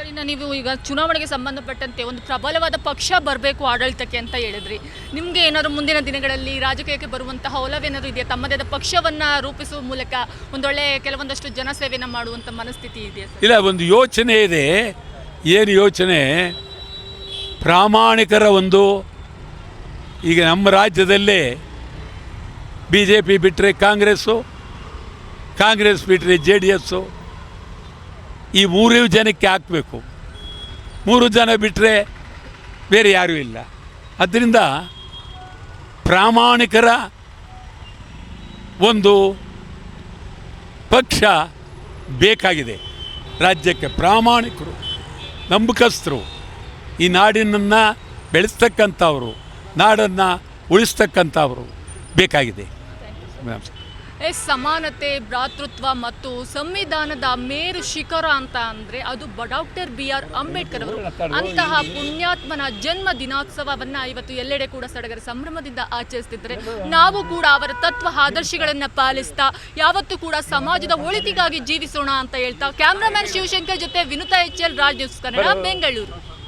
Sir, ಇನ್ನು ನೀವು ಈಗ ಚುನಾವಣೆಗೆ ಸಂಬಂಧಪಟ್ಟಂತೆ ಒಂದು ಪ್ರಬಲವಾದ ಪಕ್ಷ ಬರಬೇಕು ಆಡಳಿತಕ್ಕೆ ಅಂತ ಹೇಳಿದ್ರಿ. ನಿಮಗೆ ಏನಾದರೂ ಮುಂದಿನ ದಿನಗಳಲ್ಲಿ ರಾಜಕೀಯಕ್ಕೆ ಬರುವಂತಹ ಒಲವೇನಾದರೂ ಇದೆಯಾ? ತಮ್ಮದೇ ಆದ ಪಕ್ಷವನ್ನು ರೂಪಿಸುವ ಮೂಲಕ ಒಂದೊಳ್ಳೆ ಕೆಲವೊಂದಷ್ಟು ಜನಸೇವೆಯನ್ನು ಮಾಡುವಂಥ ಮನಸ್ಥಿತಿ ಇದೆಯಾ ಸರ್? ಇಲ್ಲ, ಒಂದು ಯೋಚನೆ ಇದೆ. ಏನು ಯೋಚನೆ? ಪ್ರಾಮಾಣಿಕರ ಒಂದು, ಈಗ ನಮ್ಮ ರಾಜ್ಯದಲ್ಲೇ BJP ಬಿಟ್ಟರೆ ಕಾಂಗ್ರೆಸ್ಸು, ಕಾಂಗ್ರೆಸ್ ಬಿಟ್ಟರೆ JDS, ಈ ಮೂರೂ ಜನಕ್ಕೆ ಹಾಕಬೇಕು. 3 ಜನ ಬಿಟ್ಟರೆ ಬೇರೆ ಯಾರೂ ಇಲ್ಲ. ಅದರಿಂದ ಪ್ರಾಮಾಣಿಕರ ಒಂದು ಪಕ್ಷ ಬೇಕಾಗಿದೆ ರಾಜ್ಯಕ್ಕೆ. ಪ್ರಾಮಾಣಿಕರು, ನಂಬಿಕಸ್ಥರು, ಈ ನಾಡಿನನ್ನು ಬೆಳೆಸ್ತಕ್ಕಂಥವರು, ನಾಡನ್ನು ಉಳಿಸ್ತಕ್ಕಂಥವರು ಬೇಕಾಗಿದೆ. ಸಮಾನತೆ, ಭ್ರಾತೃತ್ವ ಮತ್ತು ಸಂವಿಧಾನದ ಮೇರು ಶಿಖರ ಅಂತ ಅಂದರೆ ಅದು ಡಾಕ್ಟರ್ BR ಅಂಬೇಡ್ಕರ್ ಅವರು. ಅಂತಹ ಪುಣ್ಯಾತ್ಮನ ಜನ್ಮ ದಿನೋತ್ಸವವನ್ನು ಇವತ್ತು ಎಲ್ಲೆಡೆ ಕೂಡ ಸಡಗರ ಸಂಭ್ರಮದಿಂದ ಆಚರಿಸ್ತಿದ್ದಾರೆ. ನಾವು ಕೂಡ ಅವರ ತತ್ವ ಆದರ್ಶಗಳನ್ನು ಪಾಲಿಸ್ತಾ ಯಾವತ್ತೂ ಕೂಡ ಸಮಾಜದ ಒಳಿತಿಗಾಗಿ ಜೀವಿಸೋಣ ಅಂತ ಹೇಳ್ತಾ ಕ್ಯಾಮ್ರಾಮನ್ ಶಿವಶಂಕರ್ ಜೊತೆ ವಿನುತಾ HL, ರಾಜ್ ನ್ಯೂಸ್ ಕನ್ನಡ, ಬೆಂಗಳೂರು.